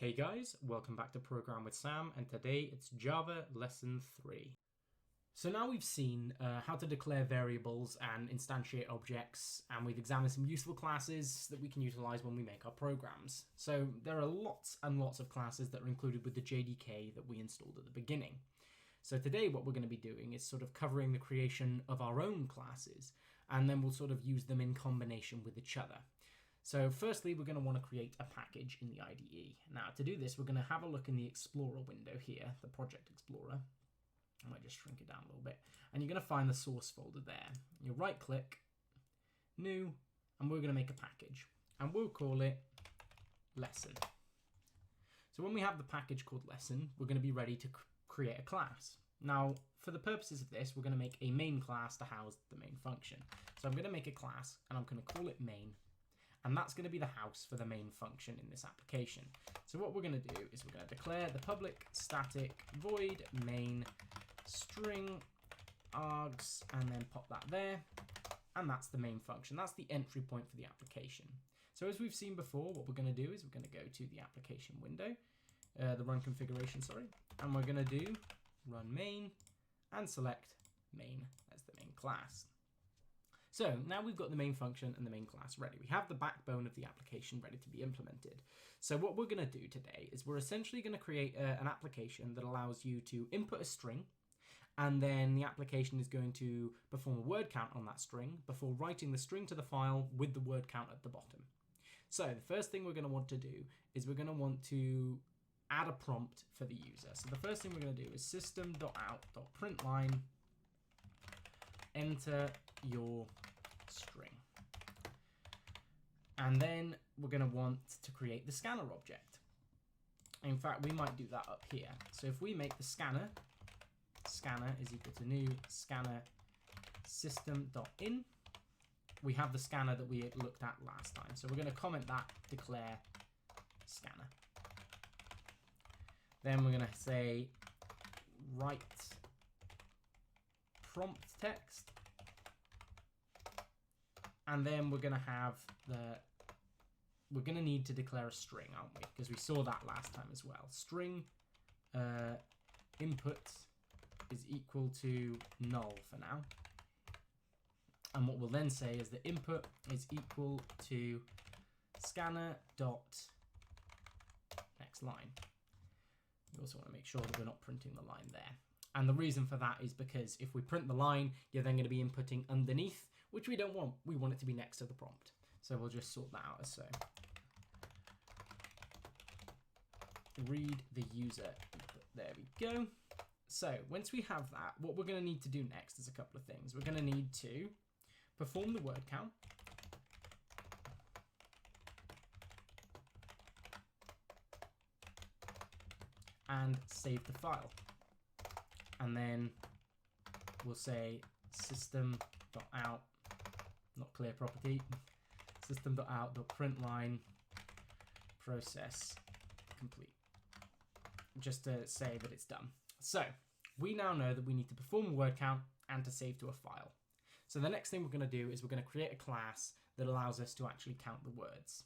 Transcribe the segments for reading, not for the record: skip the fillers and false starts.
Hey guys, welcome back to Program with Sam, and today it's Java Lesson 3. So now we've seen how to declare variables and instantiate objects, and we've examined some useful classes that we can utilize when we make our programs. So there are lots and lots of classes that are included with the JDK that we installed at the beginning. So today what we're going to be doing is sort of covering the creation of our own classes, and then we'll sort of use them in combination with each other. So firstly, we're going to want to create a package in the IDE. Now to do this, we're going to have a look in the Explorer window here, the Project Explorer. I might just shrink it down a little bit. And you're going to find the source folder there. You right click, new, and we're going to make a package. And we'll call it lesson. So when we have the package called lesson, we're going to be ready to create a class. Now, for the purposes of this, we're going to make a main class to house the main function. So I'm going to make a class, and I'm going to call it main. And that's going to be the house for the main function in this application. So what we're going to do is we're going to declare the public static void main string args, and then pop that there. And that's the main function. That's the entry point for the application. So as we've seen before, what we're going to do is we're going to go to the application window, the run configuration, sorry. And we're going to do run main and select main as the main class. So now we've got the main function and the main class ready. We have the backbone of the application ready to be implemented. So what we're going to do today is we're essentially going to create an application that allows you to input a string, and then the application is going to perform a word count on that string before writing the string to the file with the word count at the bottom. So the first thing we're going to want to do is we're going to want to add a prompt for the user. So the first thing we're going to do is system.out.println enter your string. And then we're going to want to create the scanner object. In fact, we might do that up here. So if we make the scanner is equal to new scanner system.in, we have the scanner that we looked at last time. So we're going to comment that, declare scanner. Then we're going to say write prompt text, and then we're going to have we're going to need to declare a string, aren't we? Because we saw that last time as well. String input is equal to null for now, and what we'll then say is the input is equal to scanner dot next line. We also want to make sure that we're not printing the line there. And the reason for that is because if we print the line, you're then going to be inputting underneath, which we don't want. We want it to be next to the prompt. So we'll just sort that out as so. Read the user input. There we go. So once we have that, what we're going to need to do next is a couple of things. We're going to need to perform the word count. And save the file. And then we'll say system.out, not clear property, system.out.println process complete, just to say that it's done. So we now know that we need to perform a word count and to save to a file. So the next thing we're going to do is we're going to create a class that allows us to actually count the words.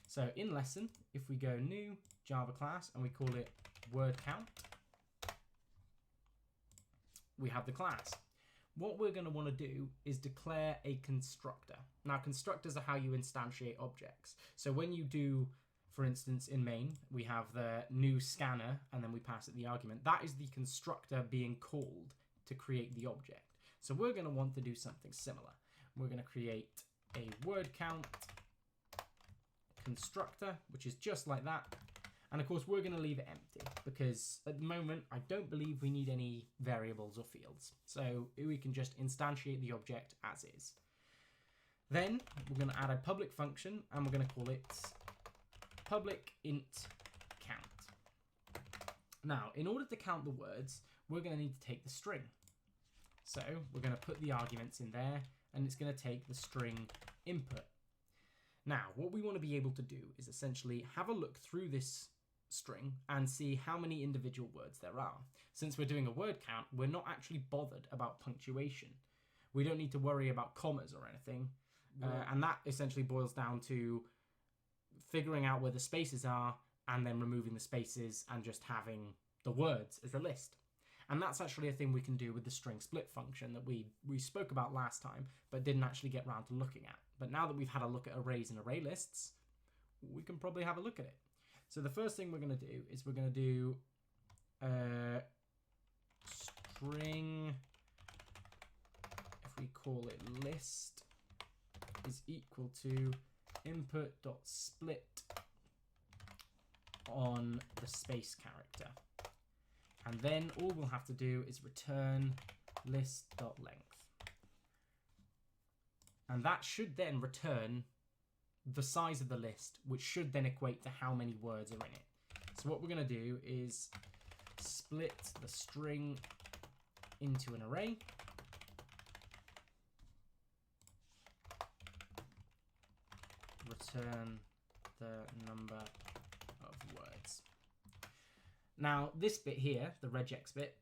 So in lesson, if we go new Java class and we call it word count, we have the class. What we're going to want to do is declare a constructor. Now, constructors are how you instantiate objects. So when you do, for instance, in main, we have the new scanner, and then we pass it the argument. That is the constructor being called to create the object. So we're going to want to do something similar. We're going to create a word count constructor, which is just like that. And of course, we're going to leave it empty because at the moment, I don't believe we need any variables or fields. So we can just instantiate the object as is. Then we're going to add a public function, and we're going to call it public int count. Now, in order to count the words, we're going to need to take the string. So we're going to put the arguments in there, and it's going to take the string input. Now, what we want to be able to do is essentially have a look through this string and see how many individual words there are. Since we're doing a word count, we're not actually bothered about punctuation. We don't need to worry about commas or anything. And that essentially boils down to figuring out where the spaces are and then removing the spaces and just having the words as a list. And that's actually a thing we can do with the string split function that we spoke about last time, but didn't actually get around to looking at. But now that we've had a look at arrays and array lists, we can probably have a look at it. So the first thing we're going to do is we're going to do string, if we call it list, is equal to input.split on the space character. And then all we'll have to do is return list.length. And that should then return the size of the list, which should then equate to how many words are in it. So what we're going to do is split the string into an array. Return the number of words. Now, this bit here, the regex bit,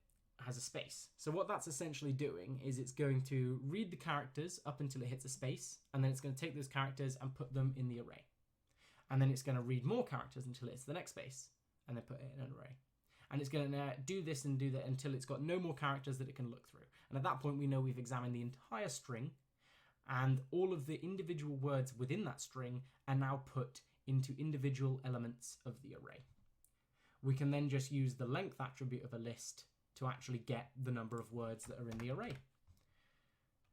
has a space. So what that's essentially doing is it's going to read the characters up until it hits a space, and then it's going to take those characters and put them in the array. And then it's going to read more characters until it hits the next space, and then put it in an array. And it's going to do this and do that until it's got no more characters that it can look through. And at that point, we know we've examined the entire string, and all of the individual words within that string are now put into individual elements of the array. We can then just use the length attribute of a list to actually get the number of words that are in the array.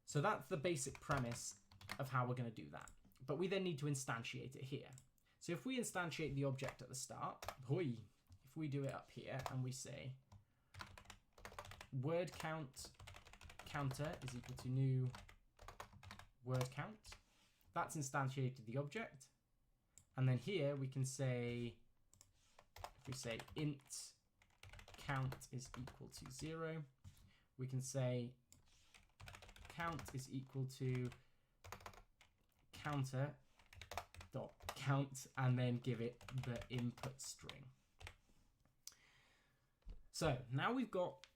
So that's the basic premise of how we're going to do that. But we then need to instantiate it here. So if we instantiate the object at the start, if we do it up here and we say word count counter is equal to new word count, that's instantiated the object. And then here we can say, if we say int count is equal to 0, we can say count is equal to counter dot count and then give it the input string. So now we've got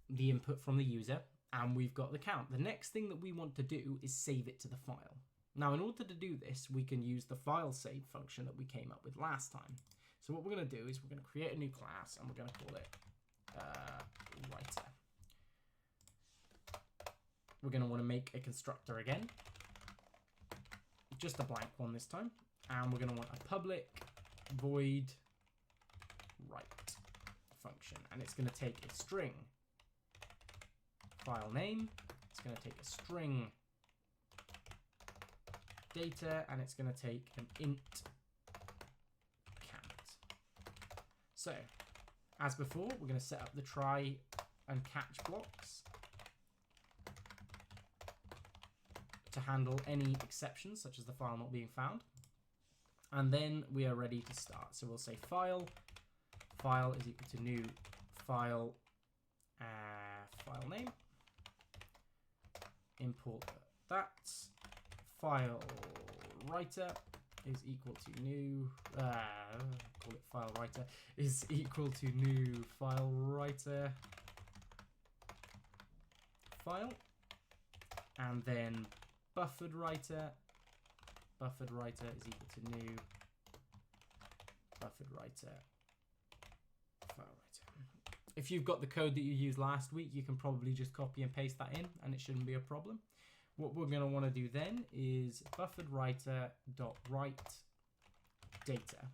the input from the user and we've got the count. The next thing that we want to do is save it to the file. Now, in order to do this, we can use the file save function that we came up with last time. So what we're going to do is we're going to create a new class and we're going to call it writer. We're going to want to make a constructor again, just a blank one this time, and we're going to want a public void write function, and it's going to take a string file name, it's going to take a string data, and it's going to take an int count. So, as before, we're going to set up the try and catch blocks to handle any exceptions, such as the file not being found. And then we are ready to start. So we'll say file is equal to new file name, import that, file writer is equal to new, call it file writer, is equal to new file writer file, and then buffered writer is equal to new buffered writer file writer. If you've got the code that you used last week, you can probably just copy and paste that in and it shouldn't be a problem. What we're going to want to do then is buffered writer dot write data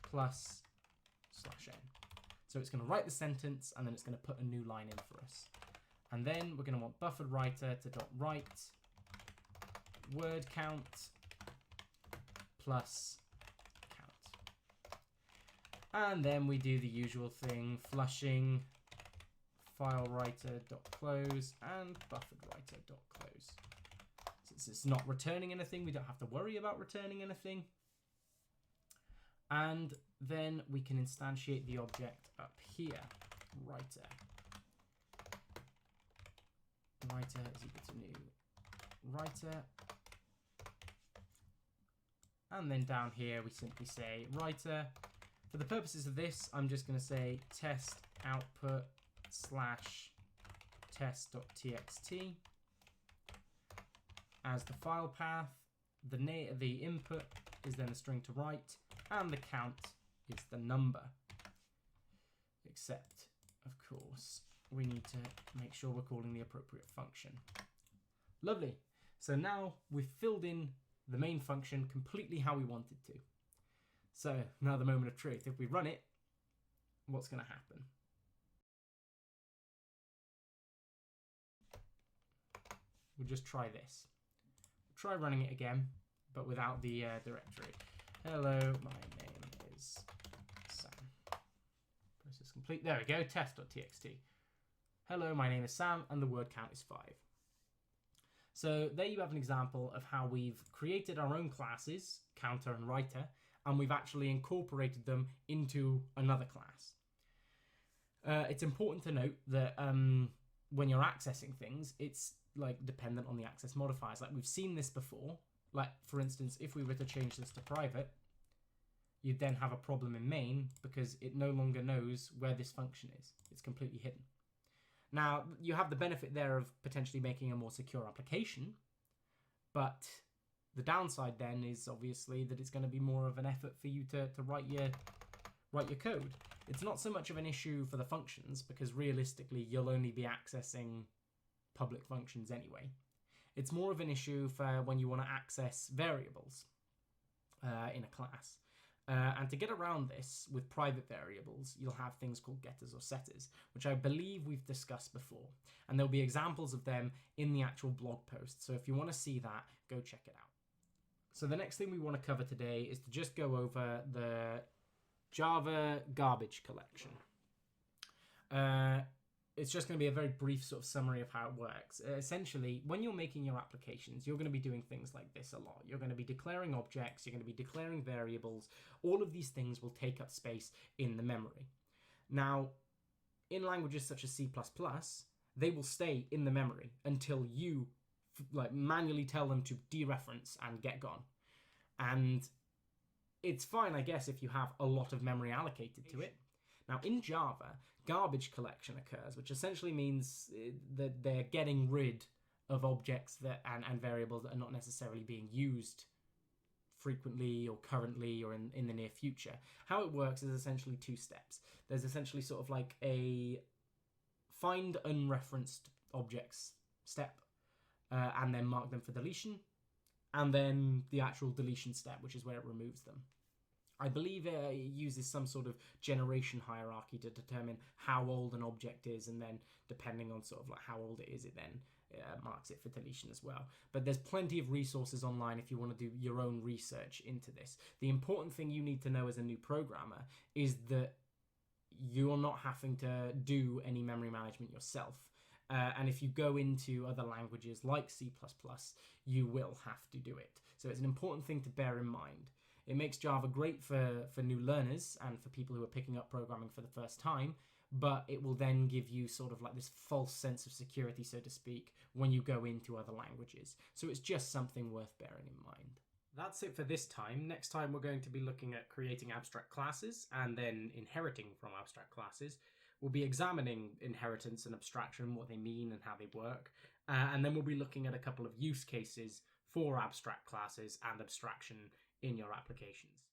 plus /n. So it's going to write the sentence and then it's going to put a new line in for us. And then we're going to want buffered writer to dot write word count plus count. And then we do the usual thing, flushing file writer dot close and buffered writer dot close. Since it's not returning anything, we don't have to worry about returning anything. And then we can instantiate the object up here, writer. Writer is equal to new writer. And then down here, we simply say writer. For the purposes of this, I'm just going to say test output / test.txt as the file path. The input is then the string to write, and the count is the number. Except, of course, we need to make sure we're calling the appropriate function. Lovely. So now we've filled in the main function completely how we wanted to. So now the moment of truth. If we run it, what's going to happen? We'll just try this. Try running it again, but without the directory. Hello, my name is Sam. Process complete. There we go, test.txt. Hello, my name is Sam, and the word count is 5. So there you have an example of how we've created our own classes, counter and writer, and we've actually incorporated them into another class. It's important to note that when you're accessing things, it's like dependent on the access modifiers. Like we've seen this before. Like for instance, if we were to change this to private, you'd then have a problem in main because it no longer knows where this function is. It's completely hidden. Now, you have the benefit there of potentially making a more secure application, but the downside then is obviously that it's going to be more of an effort for you to write your code. It's not so much of an issue for the functions because realistically you'll only be accessing public functions anyway. It's more of an issue for when you want to access variables in a class. And to get around this with private variables, you'll have things called getters or setters, which I believe we've discussed before. And there'll be examples of them in the actual blog post. So if you want to see that, go check it out. So the next thing we want to cover today is to just go over the Java garbage collection. It's just going to be a very brief sort of summary of how it works. Essentially, when you're making your applications, you're going to be doing things like this a lot. You're going to be declaring objects, you're going to be declaring variables. All of these things will take up space in the memory. Now, in languages such as C++, they will stay in the memory until you manually tell them to dereference and get gone. And it's fine, I guess, if you have a lot of memory allocated to it. Now, in Java, garbage collection occurs, which essentially means that they're getting rid of objects and variables that are not necessarily being used frequently or currently or in the near future. How it works is essentially 2 steps. There's essentially sort of like a find unreferenced objects step and then mark them for deletion, and then the actual deletion step, which is where it removes them. I believe it uses some sort of generation hierarchy to determine how old an object is, and then depending on sort of like how old it is, it then marks it for deletion as well. But there's plenty of resources online if you want to do your own research into this. The important thing you need to know as a new programmer is that you're not having to do any memory management yourself. And if you go into other languages like C++, you will have to do it. So it's an important thing to bear in mind. It makes Java great for new learners and for people who are picking up programming for the first time, but it will then give you sort of like this false sense of security, so to speak, when you go into other languages. So it's just something worth bearing in mind. That's it for this time. Next time we're going to be looking at creating abstract classes and then inheriting from abstract classes. We'll be examining inheritance and abstraction, what they mean and how they work. And then we'll be looking at a couple of use cases for abstract classes and abstraction in your applications.